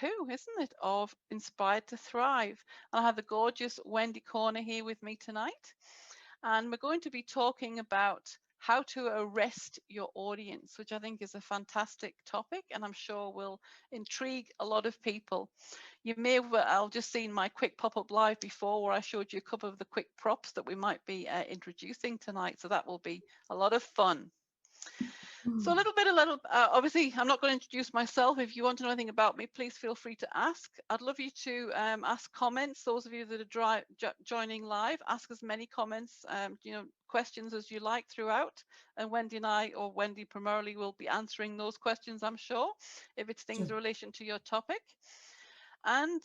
2, isn't it, of Inspired to Thrive. And I have the gorgeous Wendy Corner here with me tonight. And we're going to be talking about how to arrest your audience, which I think is a fantastic topic, and I'm sure will intrigue a lot of people. You may have, I'll just seen my quick pop-up live before where I showed you a couple of the quick props that we might be introducing tonight. So that will be a lot of fun. So obviously, I'm not going to introduce myself. If you want to know anything about me, please feel free to ask. I'd love you to ask comments. Those of you that are joining live, ask as many comments, questions as you like throughout. And Wendy and I, or Wendy primarily, will be answering those questions, I'm sure, if it's things in relation to your topic. And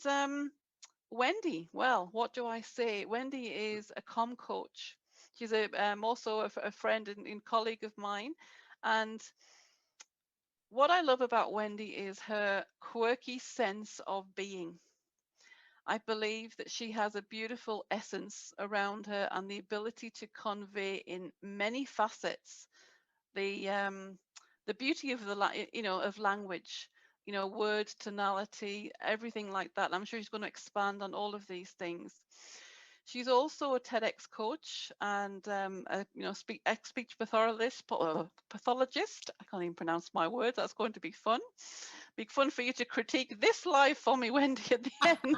Wendy, well, what do I say? Wendy is a Comm Coach. She's also a friend and colleague of mine. And what I love about Wendy is her quirky sense of being. I believe that she has a beautiful essence around her and the ability to convey in many facets the beauty of of language, words, tonality, everything like that. I'm sure she's going to expand on all of these things. She's also a TEDx coach and a speech pathologist. I can't even pronounce my words. That's going to be fun. Be fun for you to critique this live for me, Wendy, at the end.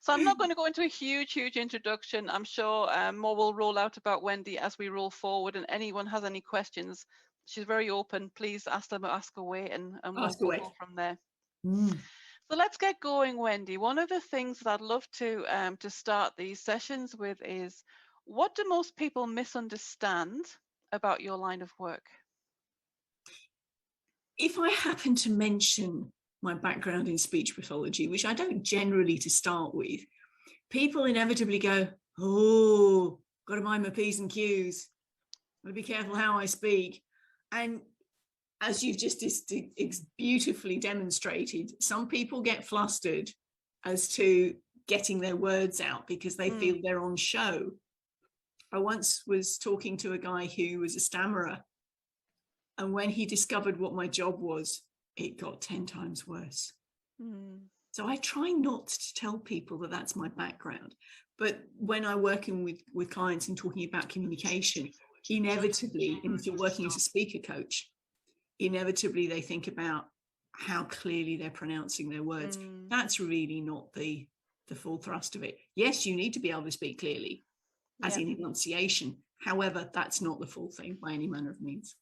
So I'm not going to go into a huge introduction. I'm sure more will roll out about Wendy as we roll forward. And anyone has any questions, she's very open. Please ask away, and we'll go from there. So let's get going, Wendy. One of the things that I'd love to start these sessions with is, what do most people misunderstand about your line of work? If I happen to mention my background in speech pathology, which I don't generally to start with, people inevitably go, oh, got to mind my P's and Q's. Got to be careful how I speak. And as you've just beautifully demonstrated, some people get flustered as to getting their words out because they feel they're on show. I once was talking to a guy who was a stammerer, and when he discovered what my job was, it got 10 times worse. So I try not to tell people that that's my background. But when I'm working with clients and talking about communication, inevitably, and if you're working as a speaker coach, inevitably they think about how clearly they're pronouncing their words. That's really not the full thrust of it. Yes, you need to be able to speak clearly, as in enunciation. However, that's not the full thing by any manner of means.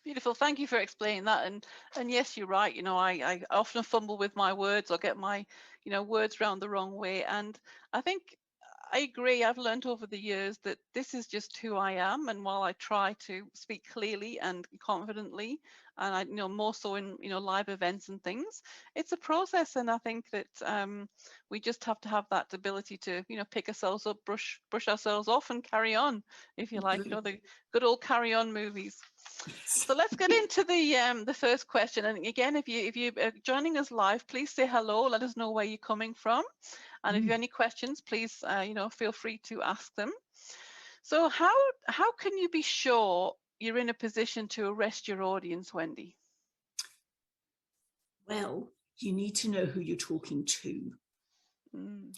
Beautiful. Thank you for explaining that. And yes, you're right. I often fumble with my words or get my words round the wrong way. And I think I agree. I've learned over the years that this is just who I am. And while I try to speak clearly and confidently, and I more so in live events and things, it's a process. And I think that we just have to have that ability to pick ourselves up, brush ourselves off, and carry on, if you like. The good old carry on movies. So let's get into the first question. And again, if you are joining us live, please say hello. Let us know where you're coming from. And if you have any questions, please feel free to ask them. So how can you be sure you're in a position to arrest your audience, Wendy? Well, you need to know who you're talking to.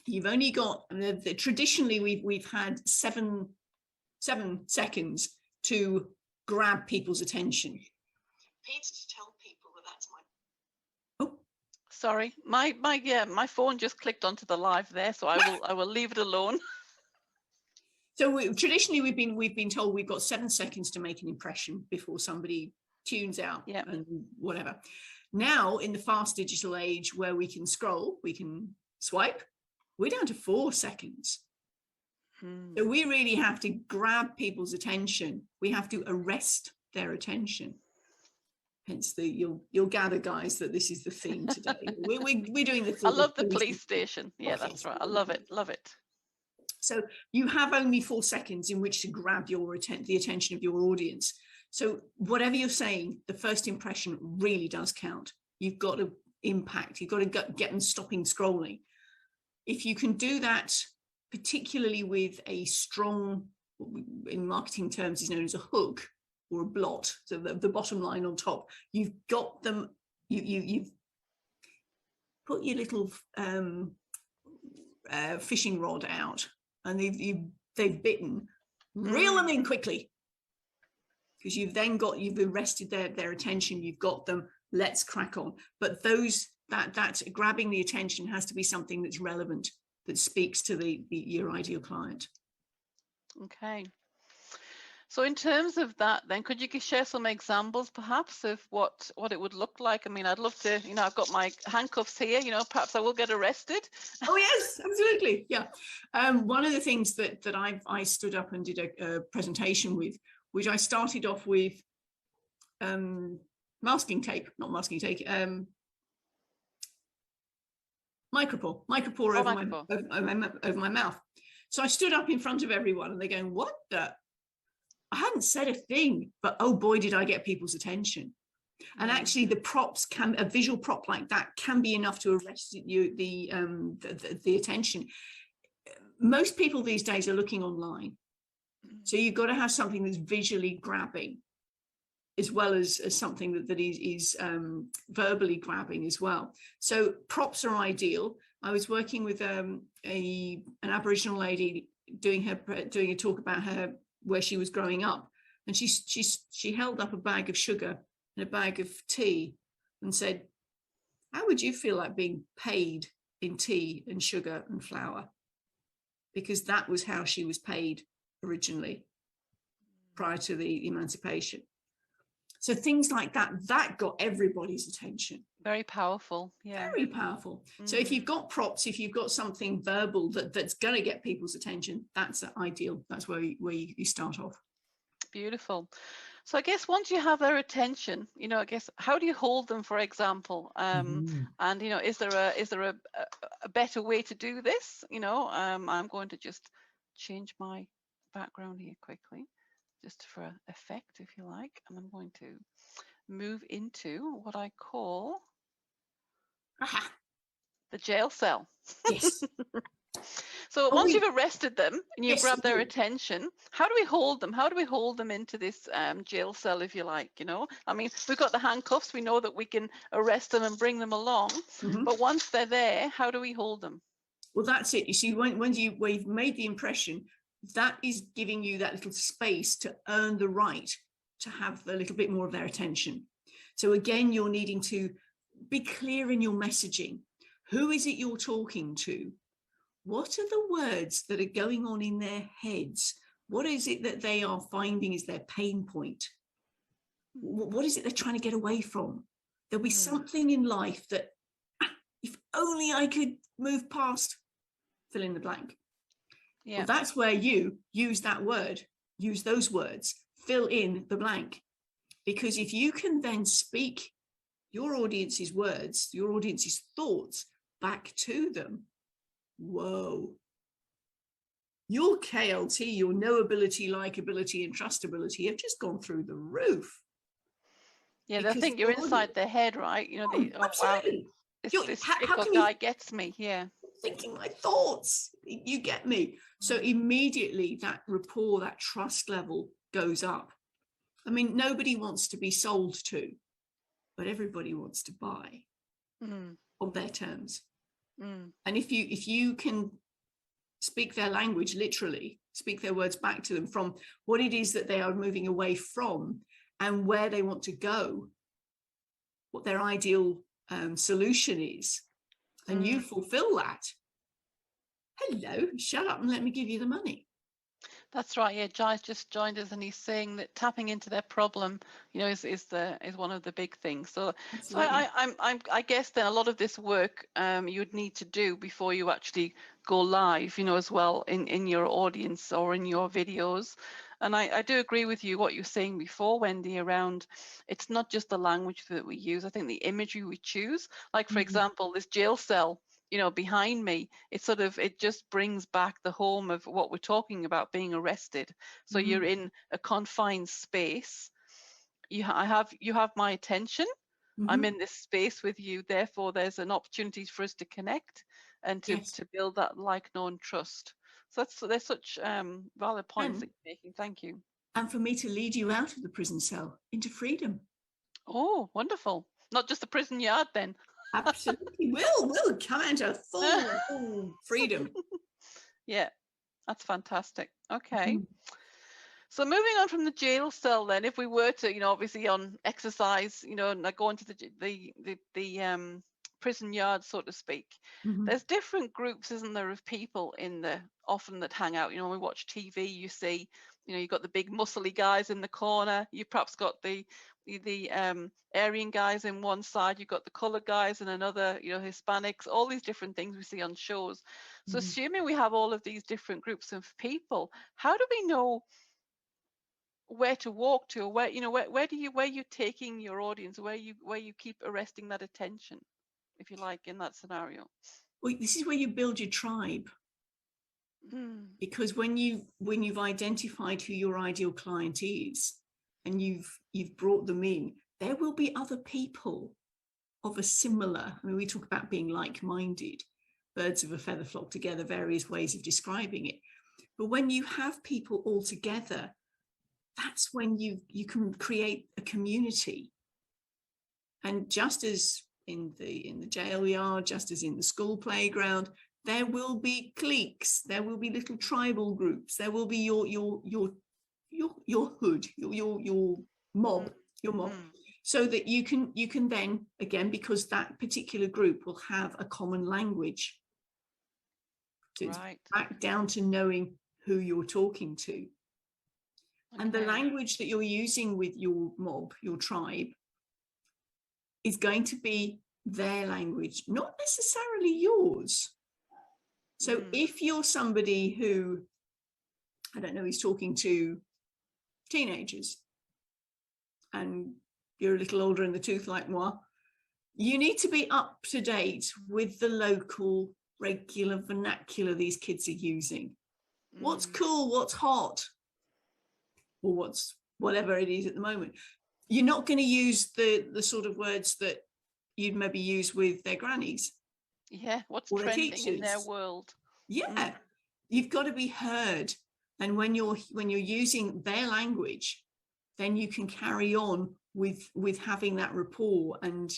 You've only got traditionally we've had seven seconds to grab people's attention. Peter, to tell people that that's my. Oh, sorry, my phone just clicked onto the live there, so I will leave it alone. So traditionally we've been told we've got 7 seconds to make an impression before somebody tunes out and whatever. Now in the fast digital age where we can scroll, we can swipe, we're down to 4 seconds. So we really have to grab people's attention. We have to arrest their attention. Hence you'll gather, guys, that this is the theme today. We're doing the. I love the police station. Yeah, that's right. I love it. Love it. So you have only 4 seconds in which to grab the attention of your audience. So whatever you're saying, the first impression really does count. You've got to impact. You've got to get them stopping scrolling. If you can do that, particularly with a strong, in marketing terms is known as a hook or a blot, so the bottom line on top, you've got them, you've put your little fishing rod out, and they've bitten, reel them in quickly, because you've arrested their attention, you've got them, let's crack on. But that grabbing the attention has to be something that's relevant, that speaks to your ideal client. Okay. So in terms of that, then, could you share some examples perhaps of what it would look like? I mean, I'd love to, I've got my handcuffs here, perhaps I will get arrested. Oh yes, absolutely. Yeah. One of the things that I stood up and did a presentation with, which I started off with masking tape, not masking tape, micropore over my mouth. So I stood up in front of everyone, and they're going, what the? I hadn't said a thing, but oh boy, did I get people's attention. And actually a visual prop like that can be enough to arrest the attention. Most people these days are looking online. So you've got to have something that's visually grabbing, as well as something that is verbally grabbing as well. So props are ideal. I was working with an Aboriginal lady doing a talk about where she was growing up, and she held up a bag of sugar and a bag of tea and said, how would you feel like being paid in tea and sugar and flour? Because that was how she was paid originally, prior to the emancipation. So things like that got everybody's attention. Very powerful. Yeah. Very powerful. So if you've got props, if you've got something verbal that's going to get people's attention, that's ideal. That's where you start off. Beautiful. So I guess once you have their attention, I guess, how do you hold them, for example? And, is there a better way to do this? I'm going to just change my background here quickly, just for effect, if you like. And I'm going to move into what I call the jail cell. Yes. So once you've arrested them and you've grabbed their attention, how do we hold them? How do we hold them into this jail cell, if you like? I mean, we've got the handcuffs. We know that we can arrest them and bring them along. But once they're there, how do we hold them? Well, that's it. You see, when you've made the impression, that is giving you that little space to earn the right to have a little bit more of their attention. So again, you're needing to be clear in your messaging. Who is it you're talking to? What are the words that are going on in their heads? What is it that they are finding is their pain point? What is it they're trying to get away from? There'll be something in life that, if only I could move past, fill in the blank. Yeah. Well, that's where you use that word, use those words, fill in the blank. Because if you can then speak your audience's words, your audience's thoughts back to them, whoa, your KLT, your knowability, likability, and trustability have just gone through the roof. Yeah, they think you're inside their head, right? Absolutely. Wow, this guy gets me. Yeah. Thinking my thoughts, you get me. So immediately that rapport, that trust level goes up. I mean, nobody wants to be sold to, but everybody wants to buy on their terms. And if you can speak their language, literally speak their words back to them from what it is that they are moving away from and where they want to go, what their ideal solution is, and you fulfill that, hello, shut up and let me give you the money. That's right. Yeah, Jai's just joined us, and he's saying that tapping into their problem, is one of the big things. So I guess then a lot of this work you would need to do before you actually go live, as well in your audience or in your videos. And I do agree with you what you were saying before, Wendy, around it's not just the language that we use. I think the imagery we choose, like for example, this jail cell, behind me, it just brings back the home of what we're talking about, being arrested. So you're in a confined space. You have my attention. I'm in this space with you. Therefore, there's an opportunity for us to connect and to build that like, know, and trust. So there's such valid points that you're making. Thank you. And for me to lead you out of the prison cell into freedom. Oh, wonderful. Not just the prison yard then. Absolutely. We'll come into full freedom. Yeah, that's fantastic. Okay. Mm. So moving on from the jail cell, then, if we were to, obviously on exercise, and like go into the prison yard, so to speak, Mhm. there's different groups, isn't there, of people in the often that hang out. When we watch TV, you see, you've got the big muscly guys in the corner. You perhaps got the Aryan guys in one side. You've got the colored guys in another. Hispanics. All these different things we see on shows. So Mhm. assuming we have all of these different groups of people, how do we know where to walk to, or where you taking your audience, where you keep arresting that attention, if you like, in that scenario? Well, this is where you build your tribe, because when you've identified who your ideal client is and you've brought them in, there will be other people of a similar, I mean, we talk about being like-minded, birds of a feather flock together, various ways of describing it. But when you have people all together, that's when you can create a community. And just as in the jail yard, just as in the school playground, there will be cliques, there will be little tribal groups, there will be your hood, your mob, so that you can then, again, because that particular group will have a common language. So it's back down to knowing who you're talking to. And the language that you're using with your mob, your tribe, is going to be their language, not necessarily yours. So if you're somebody who, I don't know, is talking to teenagers and you're a little older in the tooth like moi, you need to be up to date with the local regular vernacular these kids are using. What's cool, what's hot, or what's whatever it is at the moment. You're not going to use the sort of words that you'd maybe use with their grannies. Yeah, what's trending in their world. Yeah, you've got to be heard. And when you're using their language, then you can carry on with having that rapport, and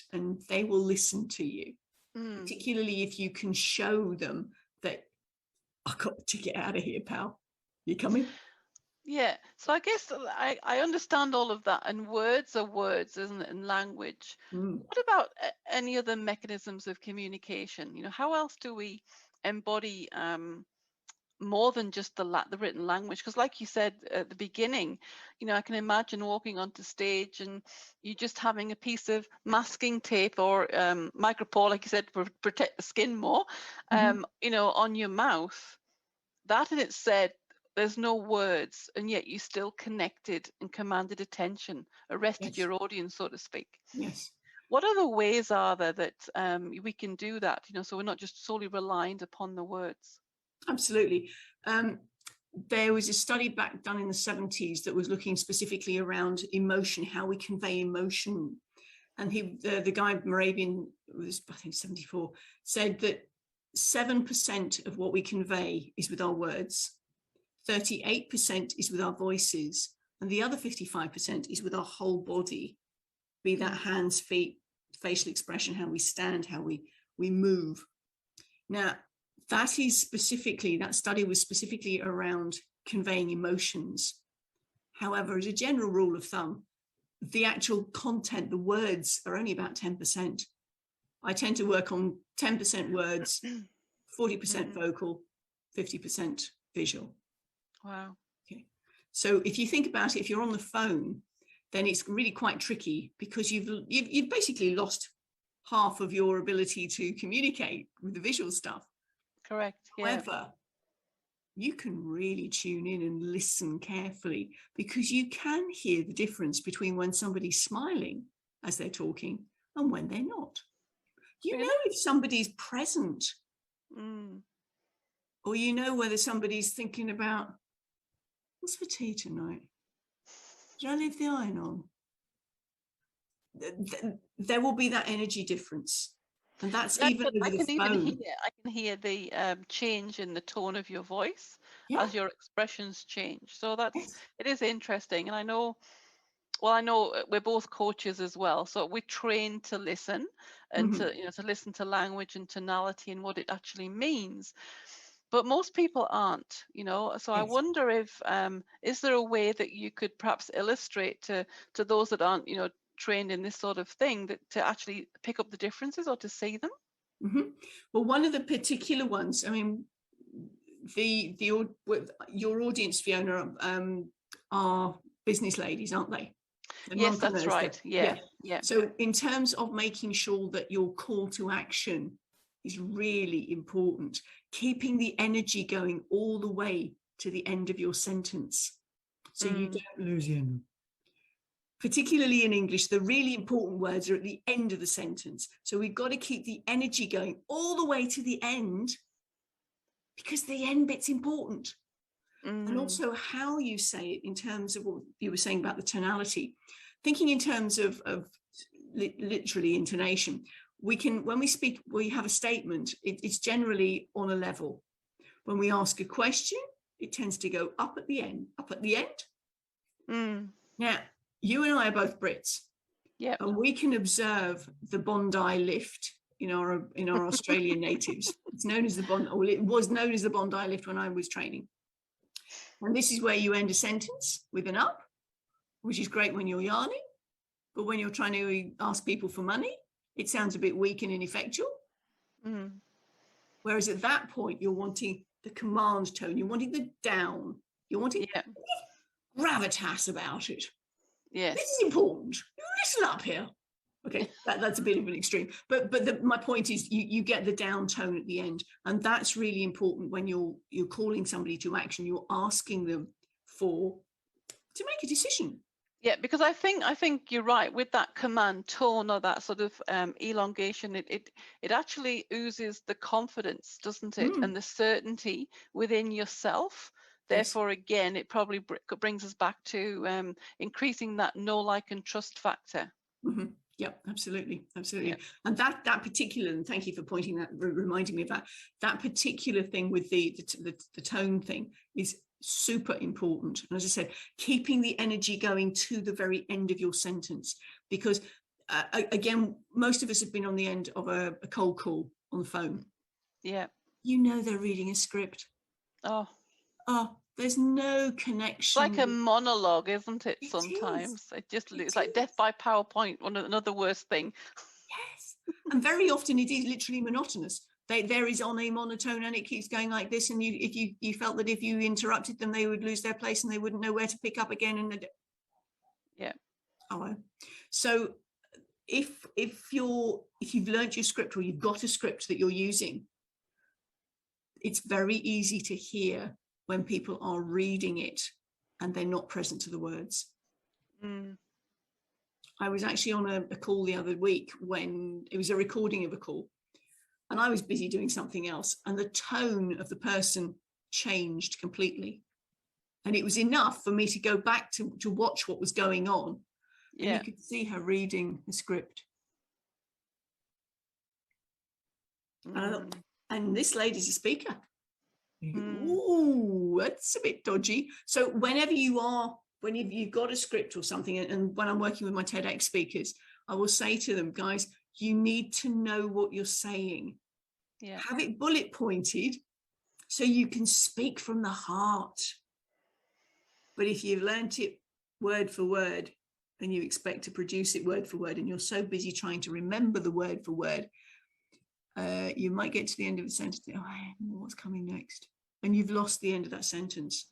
they will listen to you. Particularly if you can show them that, I've got to get out of here, pal. You coming? Yeah, so I guess I understand all of that, and words are words, isn't it, and language. What about any other mechanisms of communication? How else do we embody more than just the written language? Because like you said at the beginning, I can imagine walking onto stage and you just having a piece of masking tape or micropore, like you said, to protect the skin more, on your mouth. That in it said, there's no words, and yet you still connected and commanded attention, arrested your audience, so to speak. Yes. What other ways are there that we can do that, so we're not just solely reliant upon the words? Absolutely. There was a study back done in the 70s that was looking specifically around emotion, how we convey emotion. And the guy Morabian, was, I think, 74, said that 7% of what we convey is with our words, 38% is with our voices, and the other 55% is with our whole body, be that hands, feet, facial expression, how we stand, how we move. Now, that study was specifically around conveying emotions. However, as a general rule of thumb, the actual content, the words, are only about 10%. I tend to work on 10% words, 40% vocal, 50% visual. Wow. Okay. So if you think about it, if you're on the phone, then it's really quite tricky, because you've basically lost half of your ability to communicate with the visual stuff. Correct. Yeah. However, you can really tune in and listen carefully, because you can hear the difference between when somebody's smiling as they're talking and when they're not. You know if somebody's present, or whether somebody's thinking about, what's for tea tonight? Did I leave the iron on? There will be that energy difference. And that's even over the phone. I can hear the change in the tone of your voice as your expressions change. So it is interesting. And I know well, I know we're both coaches as well, so we train to listen and Mhm. to listen to language and tonality and what it actually means. But most people aren't, so I Yes. wonder if is there a way that you could perhaps illustrate to those that aren't, trained in this sort of thing, that to actually pick up the differences or to see them? Mhm. Well, one of the particular ones, I mean, your audience, Fiona, are business ladies, aren't they? They're Yes, that's mompreneurs. right. Yeah, Yeah. yeah. So in terms of making sure that your call to action is really important, keeping the energy going all the way to the end of your sentence, so you don't lose your. Particularly in English, the really important words are at the end of the sentence. So we've got to keep the energy going all the way to the end, because the end bit's important. And also how you say it in terms of what you were saying about the tonality. Thinking in terms of literally intonation, when we speak, we have a statement, it's generally on a level. When we ask a question, it tends to go up at the end, Now, you and I are both Brits. Yeah. And we can observe the Bondi lift in our Australian natives. It's known as the Bondi, or it was known as the Bondi lift when I was training. And this is where you end a sentence with an up, which is great when you're yarning, but when you're trying to ask people for money, it sounds a bit weak and ineffectual. Whereas at that point, you're wanting the command tone, you're wanting the down, you're wanting gravitas about it. Yes. This is important. Listen up here. Okay, that's a bit of an extreme, but my point is you get the down tone at the end, and that's really important when you're calling somebody to action. You're asking them to make a decision. Yeah, because I think you're right with that command tone or that sort of elongation. It actually oozes the confidence, doesn't it, and the certainty within yourself. Therefore, again, it probably brings us back to increasing that know, like, and trust factor. Yeah, absolutely. Yeah. And that particular, and thank you for pointing that, reminding me of that particular thing with the tone thing is super important. And as I said, keeping the energy going to the very end of your sentence, because again, most of us have been on the end of a cold call on the phone. Yeah. They're reading a script. Oh, there's no connection. It's like a monologue, isn't it? Sometimes it's like death by PowerPoint, another worst thing. Yes, and very often it is literally monotonous. There is on a monotone, and it keeps going like this. And if you felt that if you interrupted them, they would lose their place and they wouldn't know where to pick up again. And yeah. Oh, so if you've learned your script, or you've got a script that you're using, it's very easy to hear when people are reading it and they're not present to the words. I was actually on a call the other week when it was a recording of a call, and I was busy doing something else, and the tone of the person changed completely. And it was enough for me to go back to watch what was going on. And you could see her reading the script. And I thought, and this lady's a speaker. Ooh, that's a bit dodgy. So whenever you've got a script or something, and when I'm working with my TEDx speakers, I will say to them, guys, you need to know what you're saying. Have it bullet pointed so you can speak from the heart. But if you've learnt it word for word and you expect to produce it word for word, and you're so busy trying to remember the word for word, you might get to the end of a sentence, I don't know what's coming next, and you've lost the end of that sentence.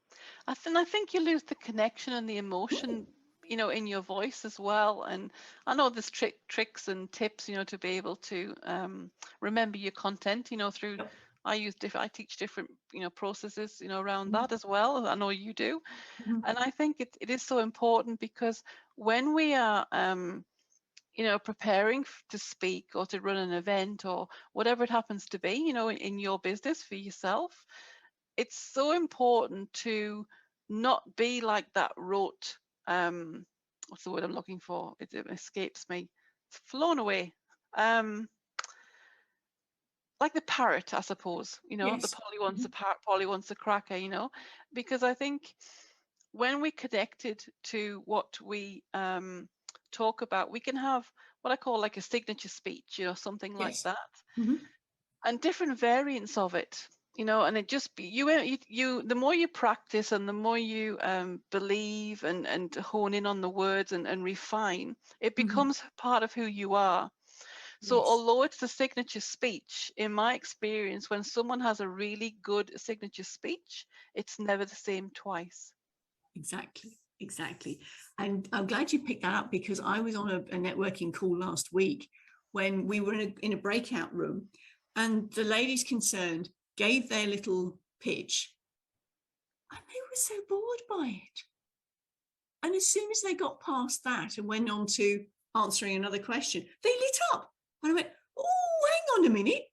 I think you lose the connection and the emotion, in your voice as well. And I know there's tricks and tips, to be able to remember your content, through. I teach different, processes, around that as well. I know you do. And I think it is so important, because when we are preparing to speak or to run an event or whatever it happens to be, in your business for yourself, it's so important to not be like that rote, what's the word I'm looking for? It escapes me. It's flown away. Like the parrot, I suppose, the Polly wants a parrot, Polly wants a cracker, because I think when we connected to what we talk about, we can have what I call like a signature speech, something like Yes. that, Mhm. and different variants of it, and it just be you the more you practice and the more you believe and hone in on the words and refine, it Mhm. becomes part of who you are. So Yes. although it's the signature speech, in my experience, when someone has a really good signature speech, it's never the same twice. Exactly. And I'm glad you picked that up, because I was on a networking call last week when we were in a breakout room, and the ladies concerned gave their little pitch, and they were so bored by it. And as soon as they got past that and went on to answering another question, they lit up. And I went, oh, hang on a minute.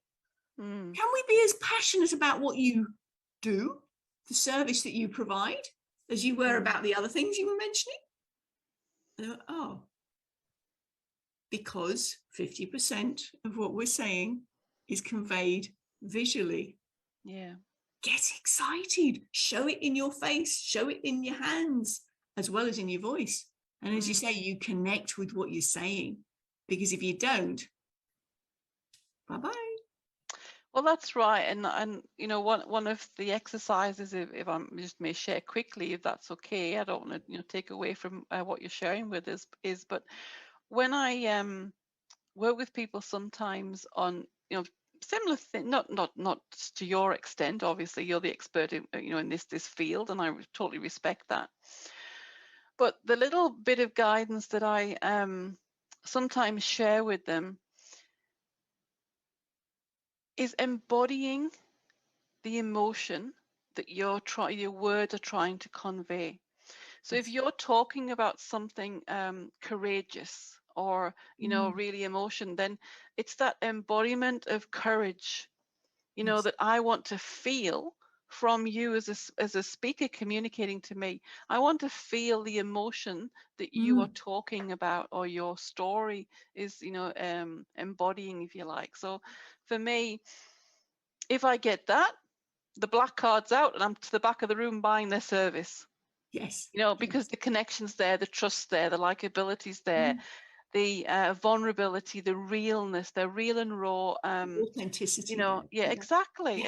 Can we be as passionate about what you do, the service that you provide, as you were about the other things you were mentioning? And I went, oh, because 50% of what we're saying is conveyed visually. Yeah. Get excited. Show it in your face. Show it in your hands, as well as in your voice. And as you say, you connect with what you're saying. Because if you don't, bye-bye. Well, that's right. And one of the exercises, if I just may share quickly, if that's okay, I don't want to take away from what you're sharing with us, but when I work with people sometimes on similar thing, not to your extent. Obviously, you're the expert in this field, and I totally respect that. But the little bit of guidance that I sometimes share with them is embodying the emotion that your words are trying to convey. So if you're talking about something courageous or really emotion, then it's that embodiment of courage, that I want to feel from you as a speaker communicating to me. I want to feel the emotion that you are talking about, or your story is embodying, if you like. So for me, if I get that, the black card's out and I'm to the back of the room buying their service. Yes. Because the connection's there, the trust's there, the likability's there, the vulnerability, the realness, they're real and raw. Authenticity. Exactly.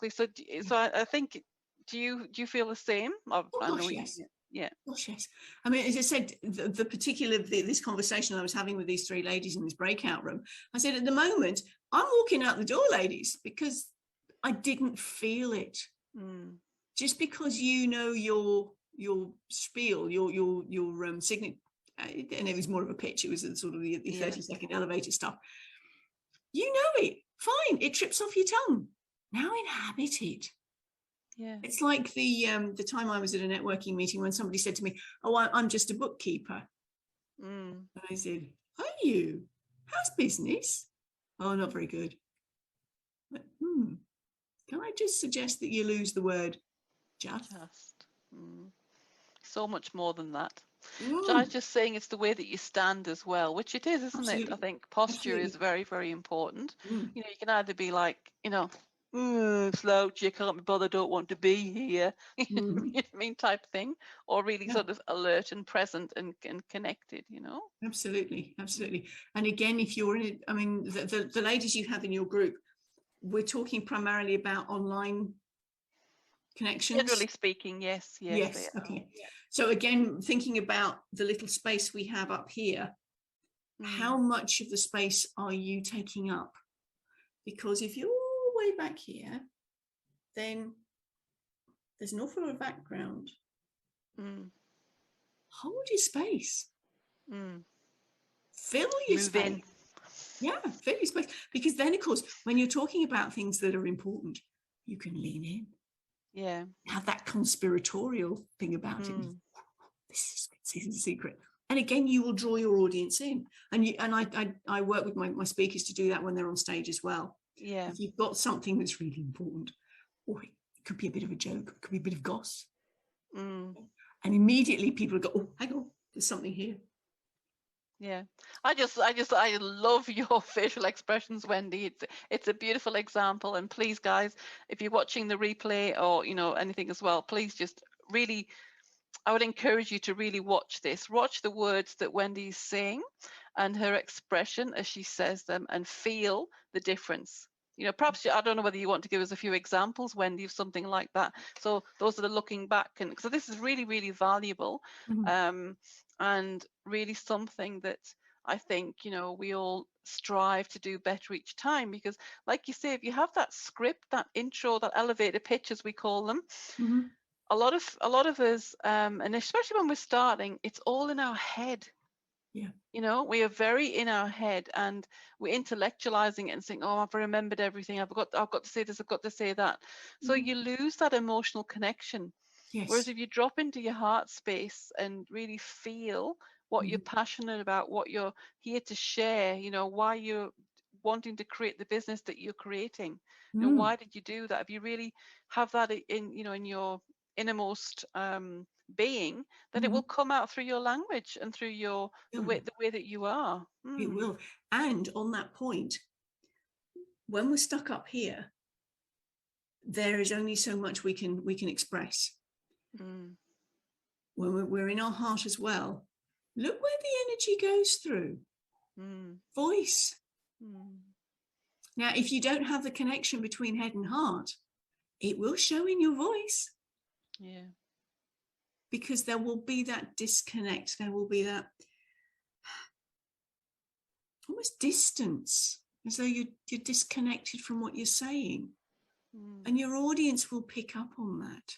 So, Yeah. so I think, do you feel the same? Oh, I know gosh, you. yes. Yeah. Gosh, yes. I mean, as I said, the particular this conversation I was having with these three ladies in this breakout room, I said, at the moment, I'm walking out the door, ladies, because I didn't feel it. Just because your spiel, your signature, and it was more of a pitch. It was sort of the 30-second elevator stuff. You know it. Fine. It trips off your tongue. Now inhabit it. Yeah. It's like the time I was at a networking meeting when somebody said to me, oh, I'm just a bookkeeper. And I said, are you? How's business? Oh, not very good. But, can I just suggest that you lose the word just? So much more than that. So I was just saying, it's the way that you stand as well, which it is, isn't it? I think posture is very, very important. You can either be like, slouchy, I can't be bothered, don't want to be here, you know what I mean, type thing, or really sort of alert and present and connected, Absolutely. And again, if you're in it, I mean, the ladies you have in your group, we're talking primarily about online connections. Generally speaking, yes. Okay. So again, thinking about the little space we have up here, how much of the space are you taking up? Because if you're way back here, then there's an awful lot of background. Hold your space. Fill your space. Yeah, fill your space. Because then, of course, when you're talking about things that are important, you can lean in. Yeah. Have that conspiratorial thing about it. This is a secret. And again, you will draw your audience in. And I work with my speakers to do that when they're on stage as well. Yeah. If you've got something that's really important, or it could be a bit of a joke, it could be a bit of goss. And immediately people go, oh, hang on, there's something here. Yeah, I love your facial expressions, Wendy. It's a beautiful example. And please, guys, if you're watching the replay or anything as well, please just really I would encourage you to really watch this. Watch the words that Wendy's saying and her expression as she says them, and feel the difference. Perhaps I don't know whether you want to give us a few examples, Wendy, of something like that. So those that are looking back, and so this is really, really valuable, and really something that I think, we all strive to do better each time, because like you say, if you have that script, that intro, that elevator pitch, as we call them, a lot of us, and especially when we're starting, it's all in our head. Yeah. We are very in our head, and we're intellectualizing it and saying, oh, I've remembered everything. I've got to say this, I've got to say that. So you lose that emotional connection. Yes. Whereas if you drop into your heart space and really feel what you're passionate about, what you're here to share, why you're wanting to create the business that you're creating, why did you do that? If you really have that in your innermost being, then it will come out through your language and through the way that you are. It will. And on that point, when we're stuck up here, there is only so much we can express. When we're in our heart as well, look where the energy goes through. Voice. Now, if you don't have the connection between head and heart, it will show in your voice. Yeah. Because there will be that disconnect. There will be that almost distance, as though you're disconnected from what you're saying. And your audience will pick up on that.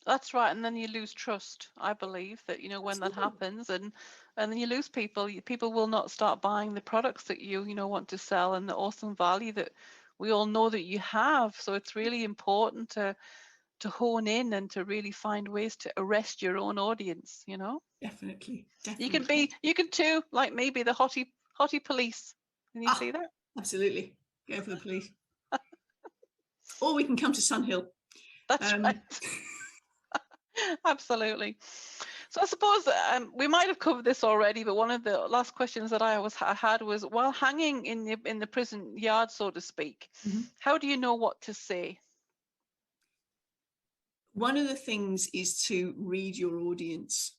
That's right. And then you lose trust, I believe, that, when that happens, and then you lose people. People will not start buying the products that you want to sell, and the awesome value that we all know that you have. So it's really important to hone in and to really find ways to arrest your own audience, Definitely. You can too, like maybe the hottie police. Can you see that? Absolutely. Go for the police. Or we can come to Sunhill. That's right. Absolutely. So I suppose we might have covered this already, but one of the last questions that I had was, while hanging in the prison yard, so to speak, how do you know what to say? One of the things is to read your audience.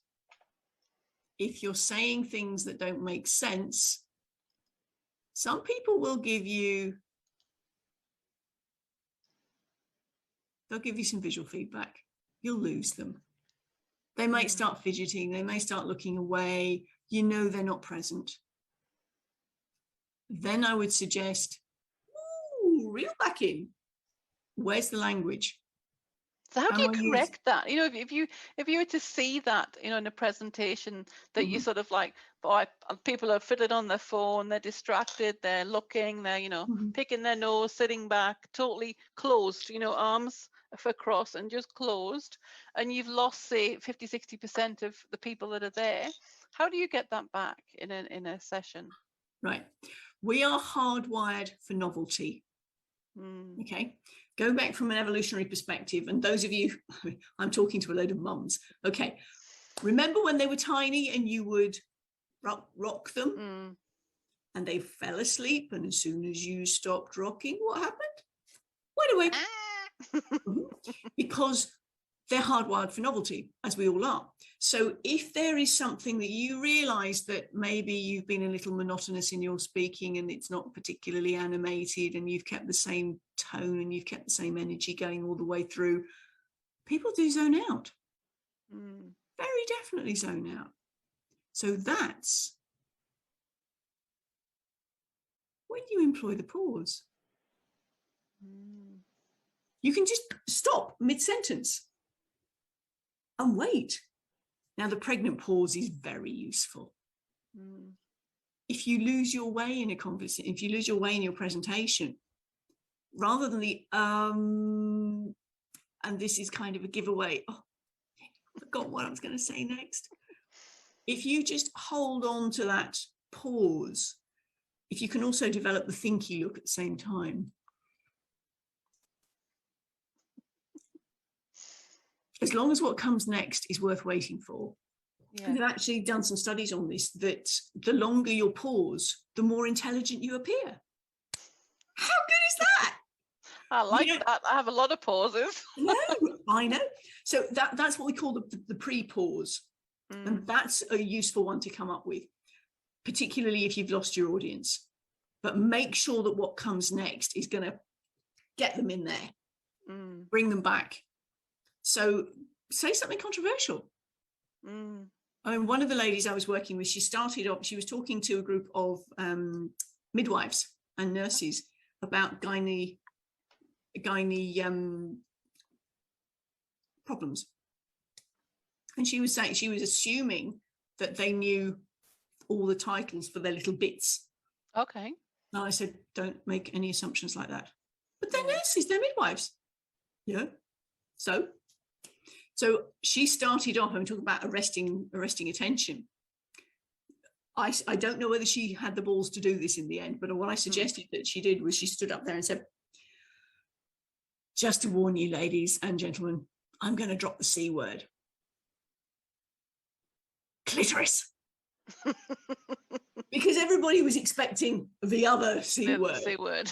If you're saying things that don't make sense, some people will give you, they'll give you some visual feedback. You'll lose them. They might start fidgeting. They may start looking away. They're not present. Then I would suggest, reel back in. Where's the language? So how do you correct that? If you were to see that, in a presentation that you sort of like, boy, people are fiddling on their phone, they're distracted, they're looking, they're, picking their nose, sitting back, totally closed, arms across and just closed, and you've lost, say, 50-60% of the people that are there. How do you get that back in a session? Right. We are hardwired for novelty. Okay. Go back from an evolutionary perspective, and those of you, I'm talking to a load of mums. Okay. Remember when they were tiny and you would rock them and they fell asleep, and as soon as you stopped rocking, what happened? Went away. Because they're hardwired for novelty, as we all are. So if there is something that you realize that maybe you've been a little monotonous in your speaking and it's not particularly animated, and you've kept the same tone and you've kept the same energy going all the way through, people do zone out. Very definitely zone out. So that's when you employ the pause. You can just stop mid-sentence and wait. Now, the pregnant pause is very useful. If you lose your way in a conversation, if you lose your way in your presentation, rather than the and this is kind of a giveaway, I forgot what I was going to say next. If you just hold on to that pause, if you can also develop the thinky look at the same time, as long as what comes next is worth waiting for. Yeah. They've actually done some studies on this, that the longer your pause, the more intelligent you appear. How good is that? I like that. I have a lot of pauses. No, I know. So that's what we call the pre-pause. And that's a useful one to come up with, particularly if you've lost your audience. But make sure that what comes next is going to get them in there, bring them back. So say something controversial. I mean, one of the ladies I was working with, she started off, she was talking to a group of midwives and nurses about gynae problems. And she was saying, she was assuming that they knew all the titles for their little bits. Okay. And I said, don't make any assumptions like that. But they're nurses, they're midwives. Yeah. So she started off, I'm talking about arresting attention. I don't know whether she had the balls to do this in the end, but what I suggested that she did was she stood up there and said, just to warn you, ladies and gentlemen, I'm going to drop the C word. Clitoris. Because everybody was expecting the other C word. C word.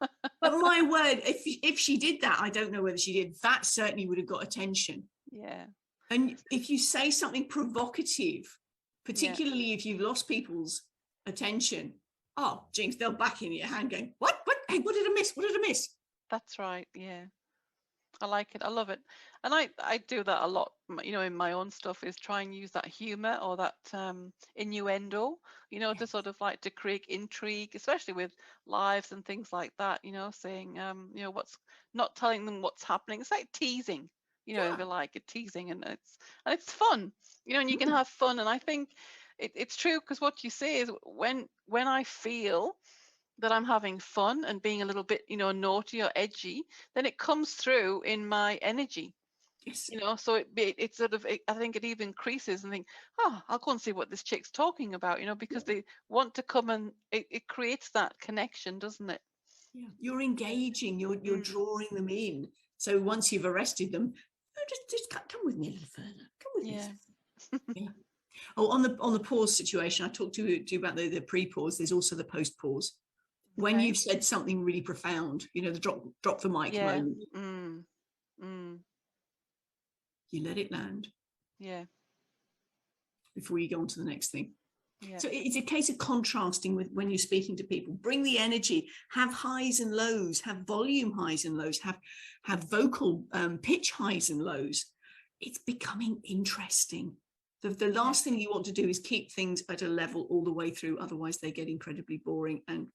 But my word, if she did that, I don't know whether she did, that certainly would have got attention. Yeah. And if you say something provocative, particularly if you've lost people's attention, oh, jinx, they'll back in your hand going, what? Hey, what did I miss? What did I miss? That's right. Yeah. I like it. I love it. And I do that a lot, you know, in my own stuff, is try and use that humor or that innuendo, you know, to sort of like to create intrigue, especially with lives and things like that, you know, saying, you know, what's not telling them what's happening. It's like teasing, you know, if you like it, teasing, and it's fun, you know, and you can have fun. And I think it's true, because what you say is when I feel that I'm having fun and being a little bit, you know, naughty or edgy, then it comes through in my energy. Yes. You know, so it sort of, I think it even increases and think, oh, I'll go and see what this chick's talking about, you know, because they want to come, and it creates that connection, doesn't it? Yeah. You're engaging, you're drawing them in. So once you've arrested them, just come with me a little further. Come with me. Yeah. Oh, on the pause situation, I talked to you about the pre-pause. There's also the post-pause. When you've said something really profound, you know, the drop the mic moment, you let it land. Yeah. Before you go on to the next thing. Yeah. So it's a case of contrasting with when you're speaking to people. Bring the energy, have highs and lows, have volume highs and lows, have vocal pitch highs and lows. It's becoming interesting. The last thing you want to do is keep things at a level all the way through. Otherwise, they get incredibly boring and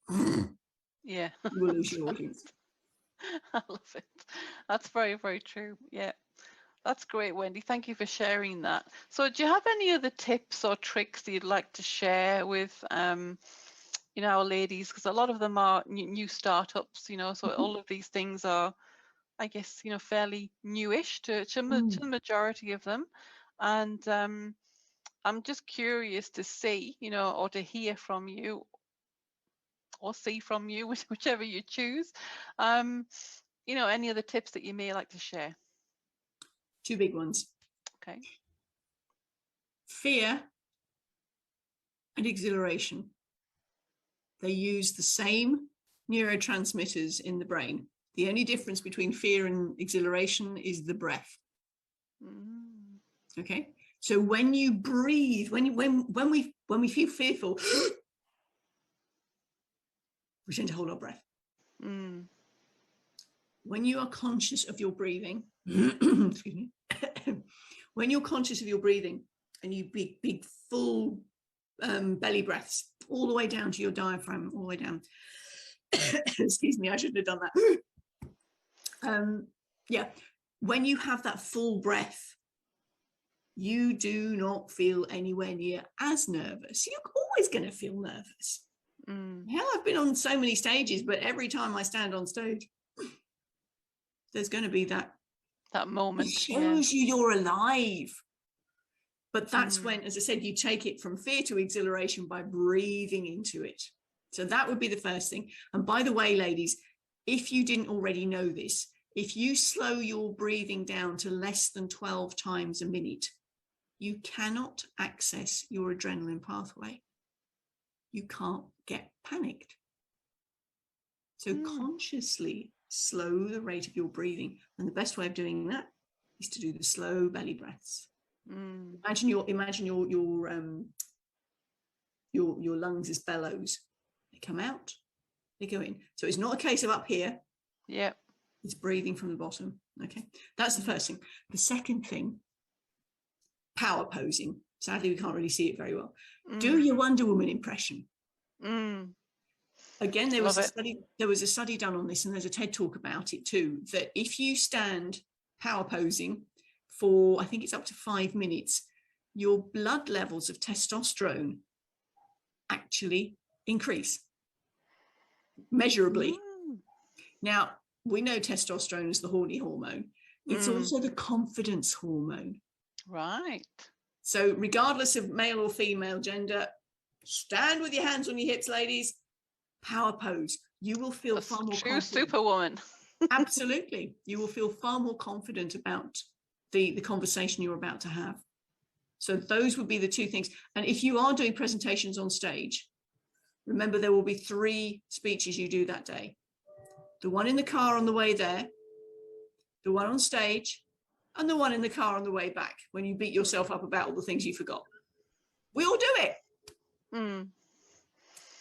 you will lose your audience. I love it. That's very, very true. Yeah. That's great, Wendy. Thank you for sharing that. So do you have any other tips or tricks that you'd like to share with you know, our ladies? Because a lot of them are new startups, you know, so all of these things are, I guess, you know, fairly newish to the majority of them. And I'm just curious to see, you know, or to hear from you, or see from you, whichever you choose, you know, any other tips that you may like to share. Two big ones. Okay. Fear and exhilaration. They use the same neurotransmitters in the brain. The only difference between fear and exhilaration is the breath. Okay. So when you breathe, when we feel fearful, we tend to hold our breath. When you are conscious of your breathing, excuse me, when you're conscious of your breathing and you big full belly breaths all the way down to your diaphragm, all the way down. Excuse me, I shouldn't have done that. Yeah, when you have that full breath, you do not feel anywhere near as nervous. You're always going to feel nervous. Hell, I've been on so many stages, but every time I stand on stage, there's going to be that moment. It shows you you're alive. But that's when, as I said, you take it from fear to exhilaration by breathing into it. So that would be the first thing. And by the way, ladies, if you didn't already know this, if you slow your breathing down to less than 12 times a minute, you cannot access your adrenaline pathway. You can't get panicked. So consciously slow the rate of your breathing. And the best way of doing that is to do the slow belly breaths. Imagine your lungs as bellows. They come out, they go in. So it's not a case of up here. Yeah. It's breathing from the bottom. Okay. That's the first thing. The second thing, power posing. Sadly, we can't really see it very well. Do your Wonder Woman impression. Again, there was a study done on this, and there's a TED talk about it too, that if you stand power posing for, I think it's up to 5 minutes, your blood levels of testosterone actually increase measurably. Now, we know testosterone is the horny hormone. It's also the confidence hormone. Right. So regardless of male or female gender, stand with your hands on your hips, ladies. Power pose. You will feel far more confident. Superwoman. Absolutely. You will feel far more confident about the conversation you're about to have. So those would be the two things. And if you are doing presentations on stage, remember there will be 3 speeches you do that day. The one in the car on the way there, the one on stage, and the one in the car on the way back when you beat yourself up about all the things you forgot. We all do it.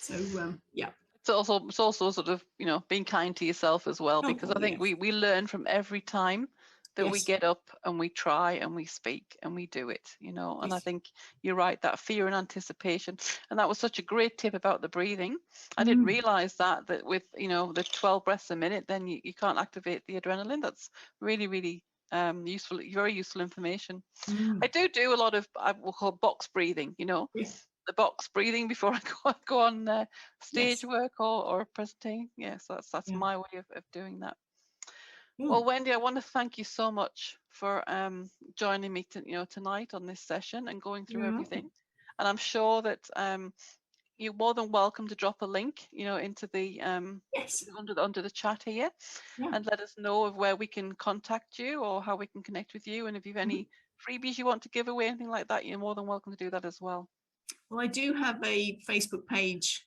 So, yeah. It's also sort of, being kind to yourself as well, because I think we learn from every time that we get up and we try and we speak and we do it, and I think you're right, that fear and anticipation. And that was such a great tip about the breathing. I didn't realize that with, the 12 breaths a minute, then you can't activate the adrenaline. That's really, really useful, very useful information. I do a lot of, I will call box breathing, the box breathing before I go on stage work or presenting. Yes, that's my way of doing that. Well, Wendy, I want to thank you so much for joining me tonight on this session and going through everything. And I'm sure that you're more than welcome to drop a link, into the under the chat here, and let us know of where we can contact you or how we can connect with you. And if you've any freebies you want to give away, anything like that, you're more than welcome to do that as well. Well, I do have a Facebook page,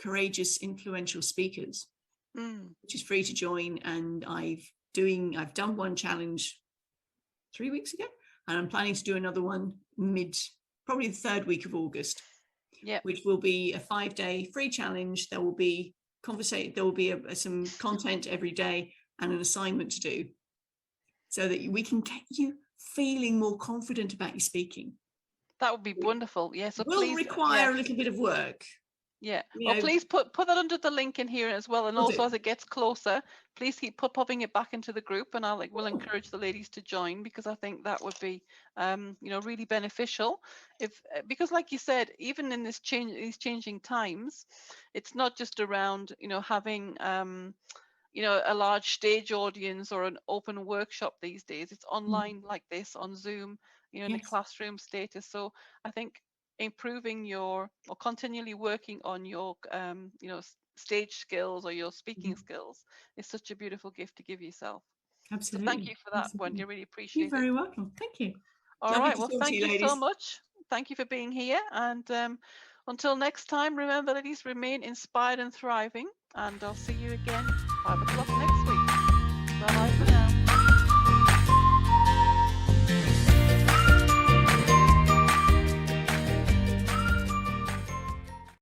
Courageous Influential Speakers, which is free to join. And I've done one challenge 3 weeks ago, and I'm planning to do another one probably the 3rd week of August, which will be a 5-day free challenge. There will be some content every day and an assignment to do, so that we can get you feeling more confident about your speaking. That would be wonderful. Yes, so it will require a little bit of work. Yeah. Well, please put that under the link in here as well. And also, as it gets closer, please keep popping it back into the group, and we'll encourage the ladies to join, because I think that would be, really beneficial. Because, like you said, even in these changing times, it's not just around, having, a large stage audience or an open workshop these days. It's online like this on Zoom, in a classroom status. So I think improving or continually working on your stage skills or your speaking skills is such a beautiful gift to give yourself. Absolutely. So thank you for that, Wendy. I really appreciate it. You're very welcome. Thank you. All right. Well, thank you so much. Thank you for being here. And until next time, remember, ladies, remain inspired and thriving. And I'll see you again 5 o'clock next week. Bye for now.